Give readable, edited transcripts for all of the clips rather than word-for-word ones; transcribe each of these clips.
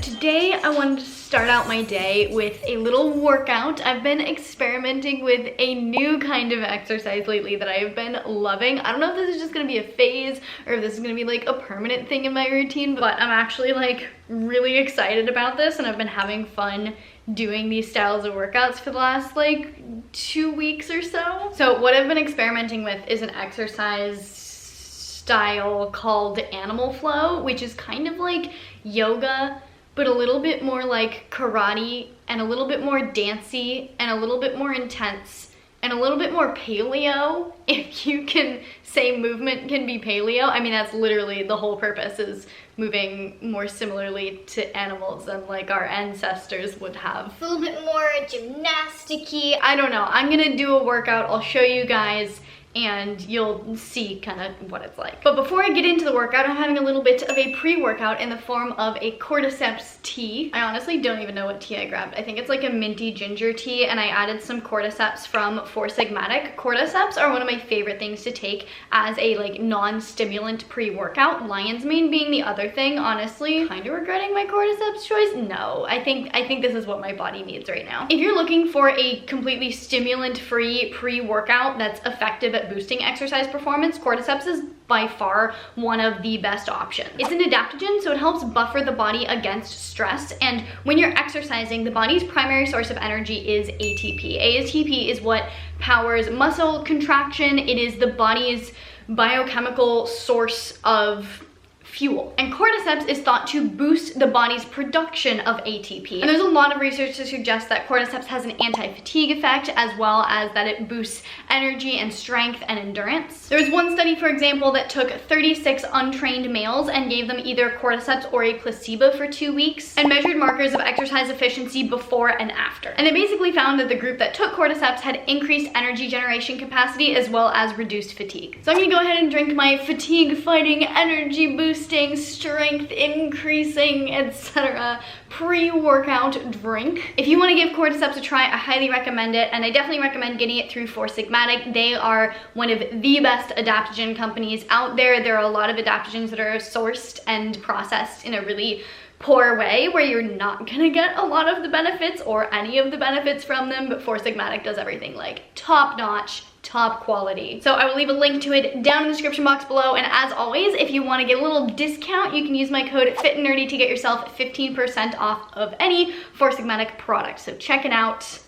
today I wanted to start out my day with a little workout. I've been experimenting with a new kind of exercise lately that I've been loving. I don't know if this is just gonna be a phase or if this is gonna be like a permanent thing in my routine, but I'm actually like really excited about this, and I've been having fun doing these styles of workouts for the last like 2 weeks or so. So what I've been experimenting with is an exercise style called animal flow, which is kind of like yoga, but a little bit more like karate and a little bit more dancey and a little bit more intense and a little bit more paleo, if you can say movement can be paleo. I mean, that's literally the whole purpose, is moving more similarly to animals than like our ancestors would have. A little bit more gymnasticy. I don't know. I'm gonna do a workout. I'll show you guys and you'll see kind of what it's like. But before I get into the workout, I'm having a little bit of a pre-workout in the form of a cordyceps tea. I honestly don't even know what tea I grabbed. I think it's like a minty ginger tea, and I added some cordyceps from Four Sigmatic. Cordyceps are one of my favorite things to take as a like non-stimulant pre-workout. Lion's mane being the other thing. Honestly, kind of regretting my cordyceps choice. No, I think this is what my body needs right now. If you're looking for a completely stimulant-free pre-workout that's effective at boosting exercise performance, cordyceps is by far one of the best options. It's an adaptogen, so it helps buffer the body against stress, and when you're exercising, the body's primary source of energy is ATP. ATP is what powers muscle contraction. It is the body's biochemical source of fuel, and cordyceps is thought to boost the body's production of ATP. And there's a lot of research to suggest that cordyceps has an anti-fatigue effect, as well as that it boosts energy and strength and endurance. There was one study, for example, that took 36 untrained males and gave them either cordyceps or a placebo for 2 weeks and measured markers of exercise efficiency before and after. And they basically found that the group that took cordyceps had increased energy generation capacity as well as reduced fatigue. So I'm gonna go ahead and drink my fatigue fighting, energy boosting, strength increasing, etc. pre-workout drink. If you want to give cordyceps a try, I highly recommend it, and I definitely recommend getting it through Four Sigmatic. They are one of the best adaptogen companies out there. There are a lot of adaptogens that are sourced and processed in a really poor way where you're not gonna get a lot of the benefits or any of the benefits from them, but Four Sigmatic does everything like top notch, top quality. So I will leave a link to it down in the description box below, and as always, if you want to get a little discount, you can use my code FitAndNerdy to get yourself 15% off of any Four Sigmatic product. So check it out.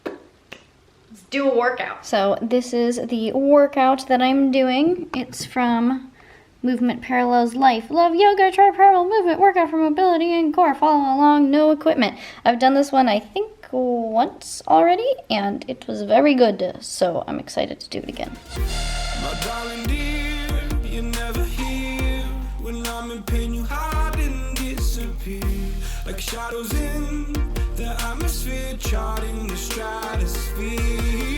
Let's do a workout. So this is the workout that I'm doing. It's from Movement Parallels Life. Love yoga, try parallel movement, workout for mobility and core. Follow along, no equipment. I've done this one, I think, once already, and it was very good, so I'm excited to do it again. My darling dear, you're never here. When I'm in pain, you hide and disappear. Like shadows in the atmosphere, charting the stratosphere.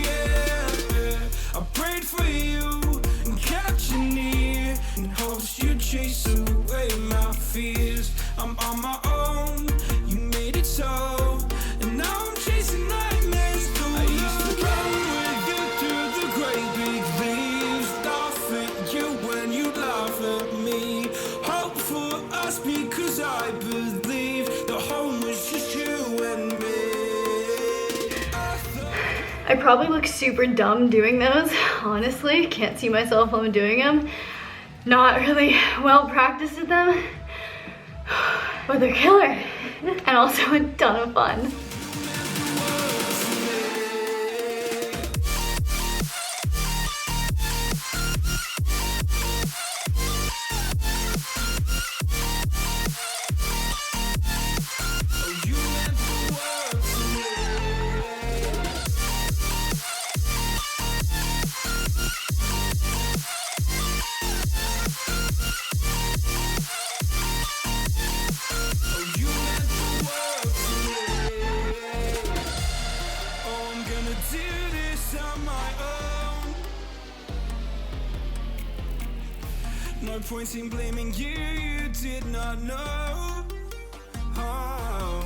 Yeah. I prayed for you and kept you near, in hopes you'd chase away my fears. I'm on my own, you made it so, and now I'm chasing nightmares through. I used to run with you through the great big leaves, laugh at you when you laugh at me. Hope for us because I believe the home was just you and me. I probably look super dumb doing those, honestly. Can't see myself while I'm doing them. Not really well practiced at them, but they're killer and also a ton of fun. No point in blaming you, you did not know. Oh,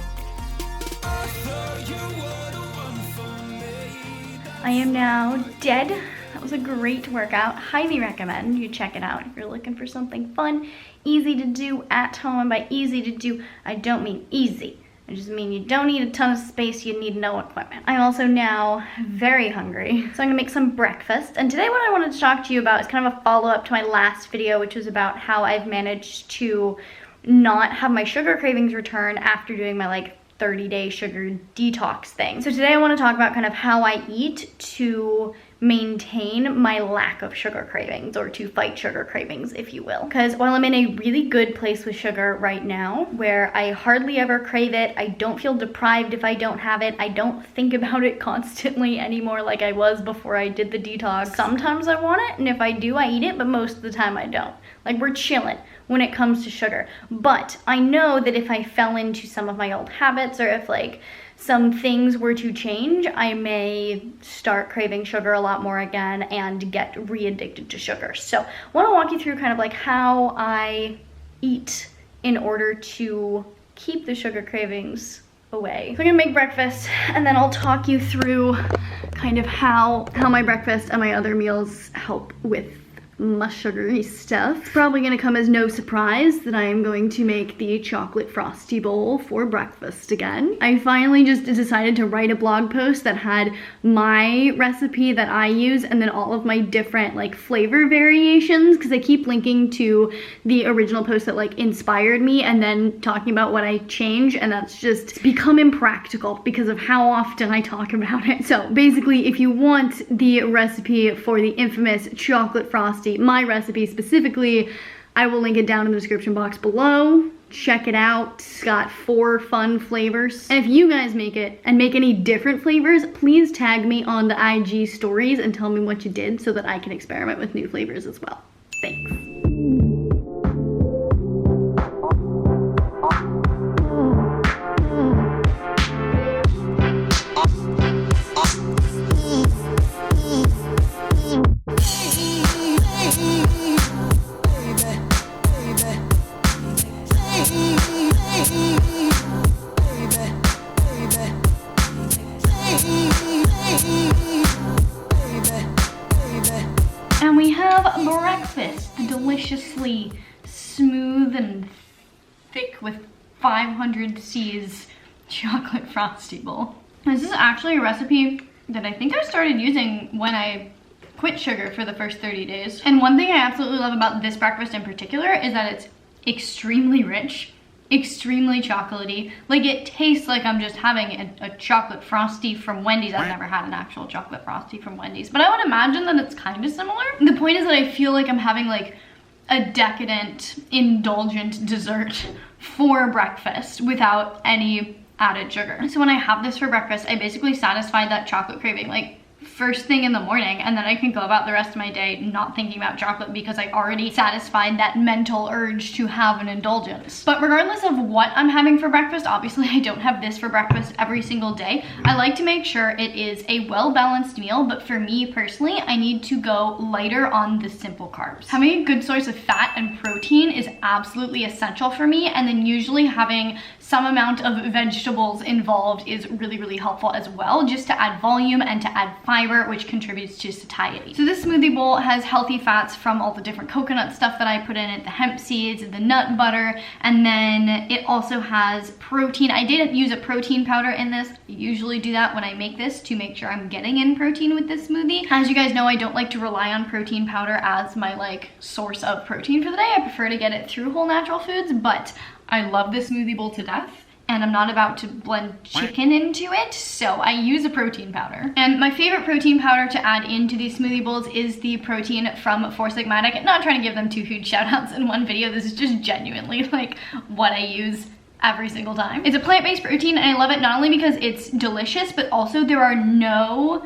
I thought you were the one for me. I am now dead That was a great workout. Highly recommend you check it out if you're looking for something fun, easy to do at home. And by easy to do, I don't mean easy. I just mean you don't need a ton of space, you need no equipment. I'm also now very hungry, so I'm gonna make some breakfast. And today what I wanted to talk to you about is kind of a follow-up to my last video, which was about how I've managed to not have my sugar cravings return after doing my like 30-day sugar detox thing. So today I want to talk about kind of how I eat to maintain my lack of sugar cravings, or to fight sugar cravings, if you will. Because while I'm in a really good place with sugar right now, where I hardly ever crave it, I don't feel deprived if I don't have it, I don't think about it constantly anymore like I was before I did the detox. Sometimes I want it, and if I do, I eat it, but most of the time I don't. Like, we're chilling when it comes to sugar. But I know that if I fell into some of my old habits, or if like some things were to change, I may start craving sugar a lot more again and get re-addicted to sugar. So I want to walk you through kind of like how I eat in order to keep the sugar cravings away. So I'm gonna make breakfast, and then I'll talk you through kind of how my breakfast and my other meals help with my sugary stuff. Probably gonna come as no surprise that I am going to make the chocolate Frosty bowl for breakfast again. I finally just decided to write a blog post that had my recipe that I use and then all of my different like flavor variations, because I keep linking to the original post that like inspired me and then talking about what I change, and that's just become impractical because of how often I talk about it. So basically, if you want the recipe for the infamous chocolate Frosty, my recipe specifically, I will link it down in the description box below. Check it out. It's got 4 fun flavors. And if you guys make it and make any different flavors, please tag me on the IG stories and tell me what you did so that I can experiment with new flavors as well. Thanks. And we have breakfast, the deliciously smooth and thick with 500 C's chocolate Frosty bowl. This is actually a recipe that I think I started using when I quit sugar for the first 30 days. And one thing I absolutely love about this breakfast in particular is that it's extremely rich, extremely chocolatey. Like, it tastes like I'm just having a chocolate Frosty from Wendy's. I've never had an actual chocolate Frosty from Wendy's, but I would imagine that it's kind of similar. The point is that I feel like I'm having like a decadent, indulgent dessert for breakfast without any added sugar. So when I have this for breakfast, I basically satisfy that chocolate craving like first thing in the morning, and then I can go about the rest of my day not thinking about chocolate because I already satisfied that mental urge to have an indulgence. But regardless of what I'm having for breakfast, obviously I don't have this for breakfast every single day. I like to make sure it is a well-balanced meal, but for me personally, I need to go lighter on the simple carbs. Having a good source of fat and protein is absolutely essential for me, and then usually having some amount of vegetables involved is really, really helpful as well, just to add volume and to add fiber, which contributes to satiety. So this smoothie bowl has healthy fats from all the different coconut stuff that I put in it, the hemp seeds, the nut butter, and then it also has protein. I didn't use a protein powder in this. I usually do that when I make this to make sure I'm getting in protein with this smoothie. As you guys know, I don't like to rely on protein powder as my like source of protein for the day. I prefer to get it through whole natural foods, but I love this smoothie bowl to death, and I'm not about to blend chicken into it, so I use a protein powder. And my favorite protein powder to add into these smoothie bowls is the protein from Four Sigmatic. I'm not trying to give them 2 huge shout outs in one video. This is just genuinely like what I use every single time. It's a plant-based protein, and I love it not only because it's delicious, but also there are no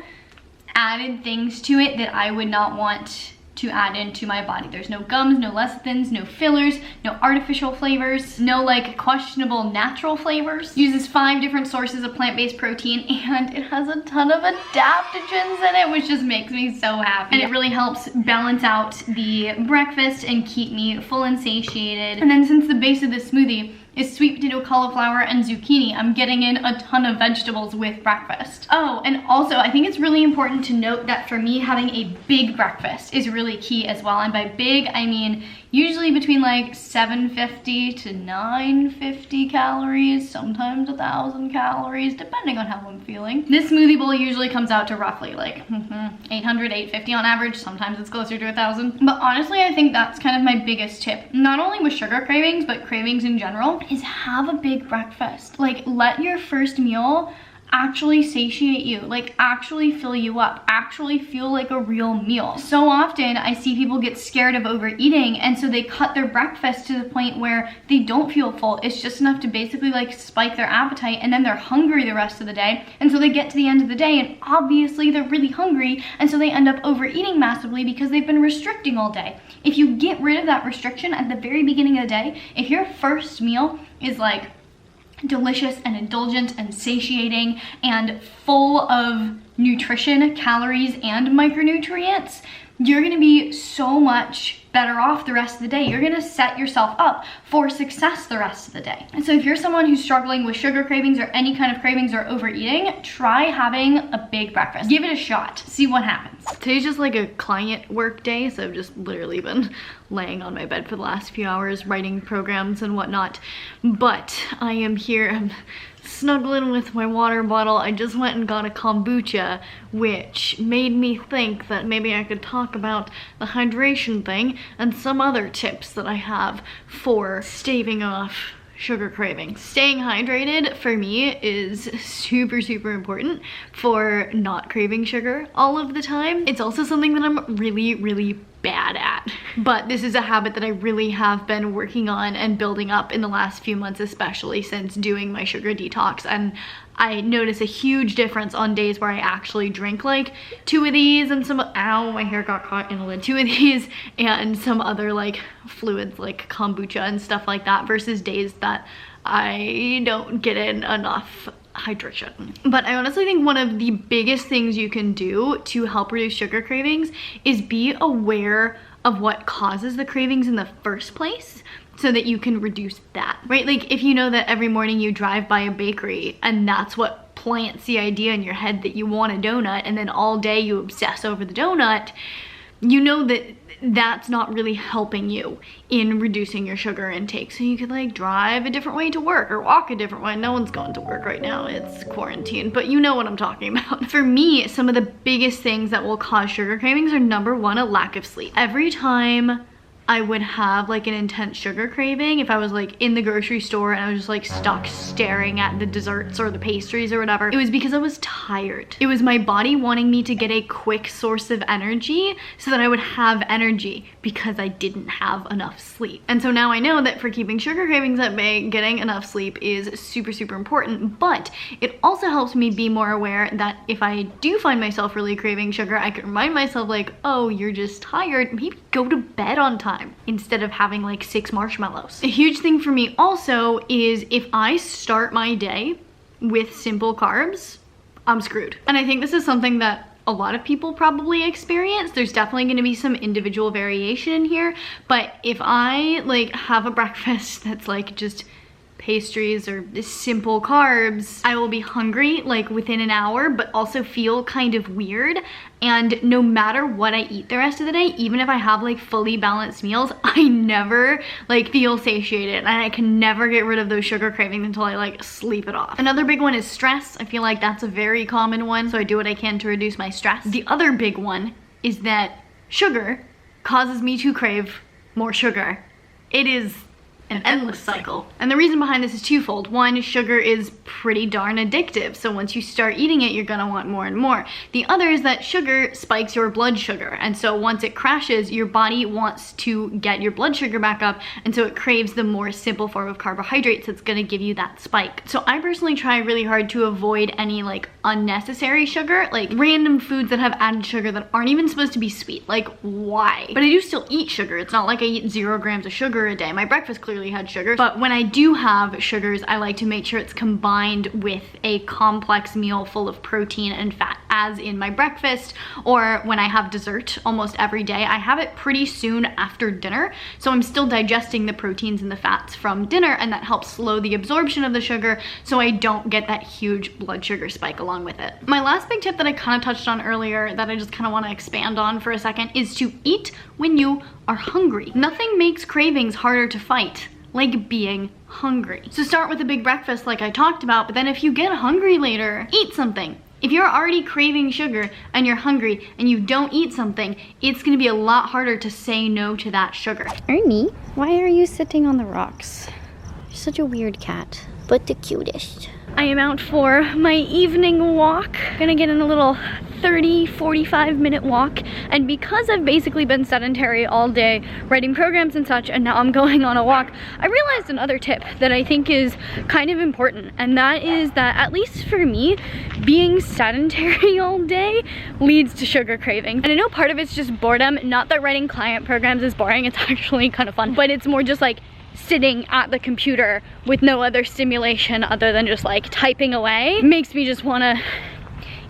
added things to it that I would not want to add into my body. There's no gums, no lecithins, no fillers, no artificial flavors, no like questionable natural flavors. Uses 5 different sources of plant-based protein, and it has a ton of adaptogens in it, which just makes me so happy. And it really helps balance out the breakfast and keep me full and satiated. And then since the base of this smoothie is sweet potato, cauliflower, and zucchini. I'm getting in a ton of vegetables with breakfast. Oh, and also I think it's really important to note that for me, having a big breakfast is really key as well. And by big, I mean usually between like 750 to 950 calories, sometimes 1,000 calories, depending on how I'm feeling. This smoothie bowl usually comes out to roughly like 800, 850 on average. Sometimes it's closer to 1,000. But honestly, I think that's kind of my biggest tip, not only with sugar cravings, but cravings in general, is have a big breakfast. Like, let your first meal actually satiate you, like actually fill you up, actually feel like a real meal. So often I see people get scared of overeating, and so they cut their breakfast to the point where they don't feel full. It's just enough to basically like spike their appetite, and then they're hungry the rest of the day. And so they get to the end of the day and obviously they're really hungry, and so they end up overeating massively because they've been restricting all day. If you get rid of that restriction at the very beginning of the day, if your first meal is like delicious and indulgent and satiating and full of nutrition, calories, and micronutrients, you're gonna be so much better off the rest of the day. You're gonna set yourself up for success the rest of the day. And so if you're someone who's struggling with sugar cravings or any kind of cravings or overeating, try having a big breakfast. Give it a shot, see what happens. Today's just like a client work day, so I've just literally been laying on my bed for the last few hours writing programs and whatnot. But I am here, I'm snuggling with my water bottle. I just went and got a kombucha, which made me think that maybe I could talk about the hydration thing and some other tips that I have for staving off sugar cravings. Staying hydrated for me is super important for not craving sugar all of the time. It's also something that I'm really bad at, but this is a habit that I really have been working on and building up in the last few months, especially since doing my sugar detox. And I notice a huge difference on days where I actually drink like 2 of these and some, ow, my hair got caught in a lid, 2 of these and some other like fluids like kombucha and stuff like that, versus days that I don't get in enough hydration. But I honestly think one of the biggest things you can do to help reduce sugar cravings is be aware of what causes the cravings in the first place, so that you can reduce that, right? Like if you know that every morning you drive by a bakery and that's what plants the idea in your head that you want a donut, and then all day you obsess over the donut, you know that that's not really helping you in reducing your sugar intake. So you could like drive a different way to work or walk a different way. No one's going to work right now, it's quarantine, but you know what I'm talking about. For me, some of the biggest things that will cause sugar cravings are, number one, a lack of sleep. Every time I would have like an intense sugar craving, if I was like in the grocery store and I was just like stuck staring at the desserts or the pastries or whatever, it was because I was tired. It was my body wanting me to get a quick source of energy so that I would have energy, because I didn't have enough sleep. And so now I know that for keeping sugar cravings at bay, getting enough sleep is super important. But it also helps me be more aware that if I do find myself really craving sugar, I can remind myself like, oh, you're just tired, maybe go to bed on time instead of having like 6 marshmallows. A huge thing for me also is if I start my day with simple carbs, I'm screwed. And I think this is something that a lot of people probably experience. There's definitely going to be some individual variation in here, but if I like have a breakfast that's like just pastries or simple carbs, I will be hungry like within an hour, but also feel kind of weird. And no matter what I eat the rest of the day, even if I have like fully balanced meals, I never like feel satiated, and I can never get rid of those sugar cravings until I like sleep it off. Another big one is stress. I feel like that's a very common one, so I do what I can to reduce my stress. The other big one is that sugar causes me to crave more sugar. It is an endless cycle. And the reason behind this is twofold. One, sugar is pretty darn addictive, so once you start eating it, you're gonna want more and more. The other is that sugar spikes your blood sugar, and so once it crashes, your body wants to get your blood sugar back up, and so it craves the more simple form of carbohydrates that's gonna give you that spike. So I personally try really hard to avoid any like unnecessary sugar, like random foods that have added sugar that aren't even supposed to be sweet. Like, why? But I do still eat sugar. It's not like I eat 0 grams of sugar a day. My breakfast clearly had sugar, but when I do have sugars, I like to make sure it's combined with a complex meal full of protein and fat. as in my breakfast or when I have dessert almost every day. I have it pretty soon after dinner, so I'm still digesting the proteins and the fats from dinner, and that helps slow the absorption of the sugar so I don't get that huge blood sugar spike along with it. My last big tip that I kind of touched on earlier that I just kind of want to expand on for a second is to eat when you are hungry. Nothing makes cravings harder to fight like being hungry. So start with a big breakfast like I talked about, but then if you get hungry later, eat something. If you're already craving sugar and you're hungry and you don't eat something, it's gonna be a lot harder to say no to that sugar. Ernie, why are you sitting on the rocks? You're such a weird cat, but the cutest. I am out for my evening walk. Gonna get in a little 30-45 minute walk, and because I've basically been sedentary all day writing programs and such, and now I'm going on a walk, I realized another tip that I think is kind of important, and that is that, at least for me, being sedentary all day leads to sugar craving. And I know part of it's just boredom, not that writing client programs is boring, it's actually kind of fun, but it's more just like sitting at the computer with no other stimulation other than just like typing away makes me just want to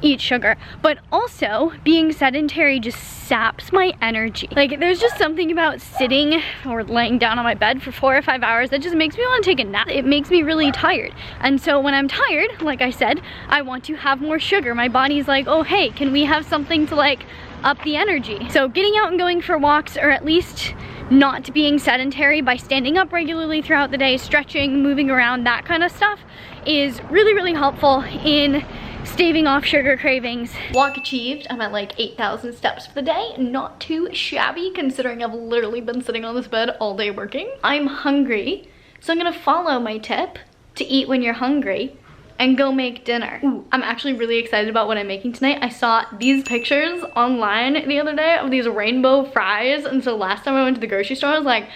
eat sugar. But also, being sedentary just saps my energy. Like, there's just something about sitting or laying down on my bed for 4 or 5 hours that just makes me want to take a nap. It makes me really tired. And so when I'm tired, like I said, I want to have more sugar. My body's like, oh hey, can we have something to like up the energy? So getting out and going for walks, or at least not being sedentary by standing up regularly throughout the day, stretching, moving around, that kind of stuff, is really, really helpful in staving off sugar cravings. Walk achieved. I'm at like 8,000 steps for the day. Not too shabby considering I've literally been sitting on this bed all day working. I'm hungry, so I'm gonna follow my tip to eat when you're hungry and go make dinner. Ooh, I'm actually really excited about what I'm making tonight. I saw these pictures online the other day of these rainbow fries, and so last time I went to the grocery store I was like,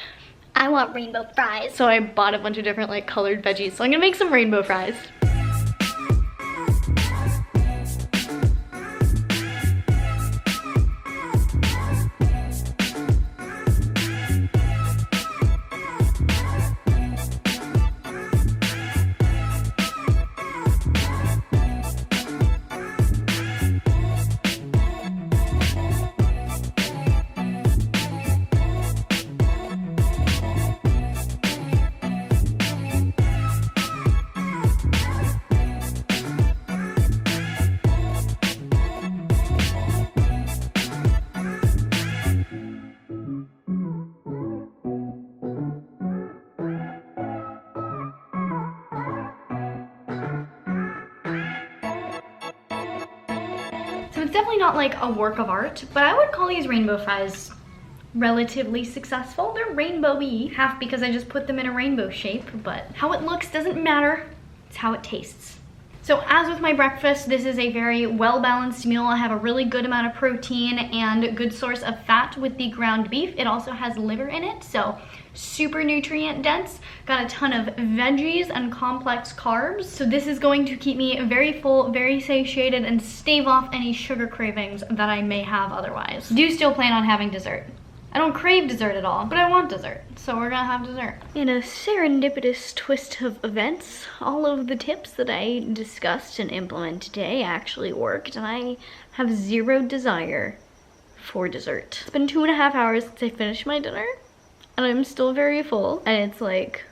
I want rainbow fries. so I bought a bunch of different like colored veggies. So I'm gonna make some rainbow fries. So it's definitely not like a work of art, but I would call these rainbow fries relatively successful. They're rainbowy, half because I just put them in a rainbow shape, but how it looks doesn't matter, it's how it tastes. So as with my breakfast, this is a very well-balanced meal. I have a really good amount of protein and a good source of fat with the ground beef. It also has liver in it, so super nutrient dense. Got a ton of veggies and complex carbs. So this is going to keep me very full, very satiated, and stave off any sugar cravings that I may have otherwise. Do still plan on having dessert. I don't crave dessert at all, but I want dessert, so we're gonna have dessert. In a serendipitous twist of events, all of the tips that I discussed and implemented today actually worked, and I have zero desire for dessert. It's been 2.5 hours since I finished my dinner, and I'm still very full, and it's like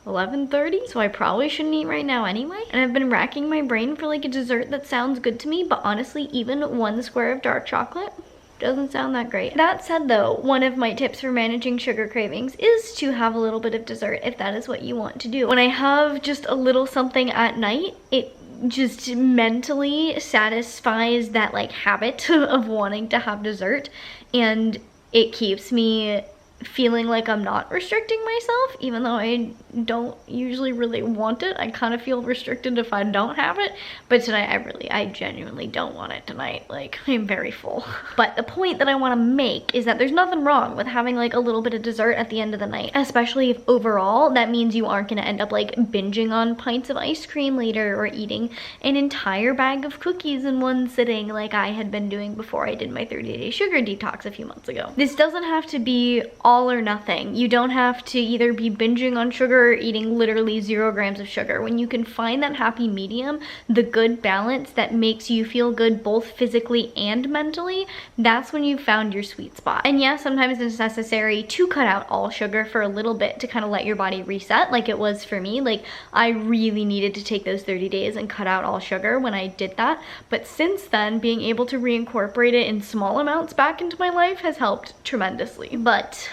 11:30, so I probably shouldn't eat right now anyway. And I've been racking my brain for like a dessert that sounds good to me, but honestly, even 1 square of dark chocolate doesn't sound that great. That said though, one of my tips for managing sugar cravings is to have a little bit of dessert if that is what you want to do. When I have just a little something at night, it just mentally satisfies that like habit of wanting to have dessert, and it keeps me feeling like I'm not restricting myself, even though I don't usually really want it. I kind of feel restricted if I don't have it, but tonight I genuinely don't want it tonight. Like, I'm very full. But the point that I want to make is that there's nothing wrong with having like a little bit of dessert at the end of the night, especially if overall that means you aren't going to end up like binging on pints of ice cream later or eating an entire bag of cookies in one sitting like I had been doing before I did my 30-day sugar detox a few months ago. This doesn't have to be all all or nothing. You don't have to either be binging on sugar or eating literally 0 grams of sugar. When you can find that happy medium, the good balance that makes you feel good both physically and mentally, that's when you've found your sweet spot. And yeah, sometimes it's necessary to cut out all sugar for a little bit to kind of let your body reset, like it was for me. Like, I really needed to take those 30 days and cut out all sugar when I did that. But since then, being able to reincorporate it in small amounts back into my life has helped tremendously. But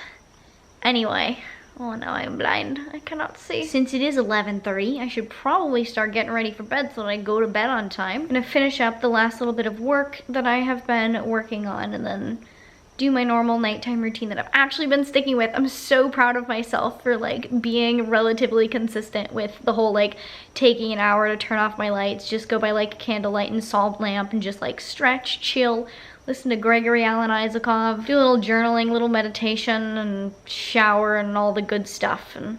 anyway, oh, now I'm blind. I cannot see. Since it is 11:30, I should probably start getting ready for bed so that I go to bed on time. I'm gonna finish up the last little bit of work that I have been working on and then do my normal nighttime routine that I've actually been sticking with. I'm so proud of myself for like being relatively consistent with the whole like taking an hour to turn off my lights, just go by like a candlelight and salt lamp and just like stretch, chill, listen to Gregory Alan Isakov, do a little journaling, little meditation, and shower and all the good stuff and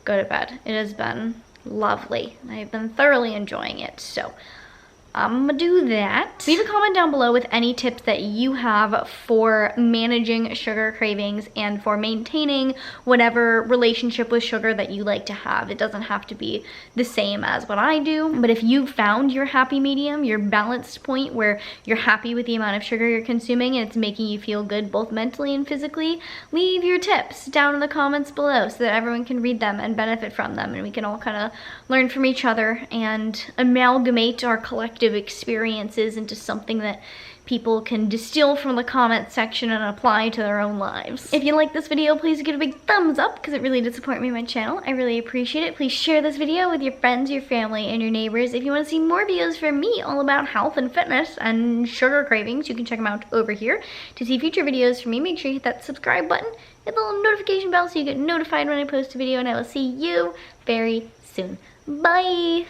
go to bed. It has been lovely. I've been thoroughly enjoying it, so I'm gonna do that. Leave a comment down below with any tips that you have for managing sugar cravings and for maintaining whatever relationship with sugar that you like to have. It doesn't have to be the same as what I do, but if you've found your happy medium, your balanced point where you're happy with the amount of sugar you're consuming and it's making you feel good both mentally and physically, leave your tips down in the comments below so that everyone can read them and benefit from them, and we can all kind of learn from each other and amalgamate our collective experiences into something that people can distill from the comment section and apply to their own lives. If you like this video, please give it a big thumbs up because it really does support me and my channel. I really appreciate it. Please share this video with your friends, your family, and your neighbors. If you want to see more videos from me all about health and fitness and sugar cravings, you can check them out over here. To see future videos from me, make sure you hit that subscribe button, hit the little notification bell so you get notified when I post a video, and I will see you very soon. Bye!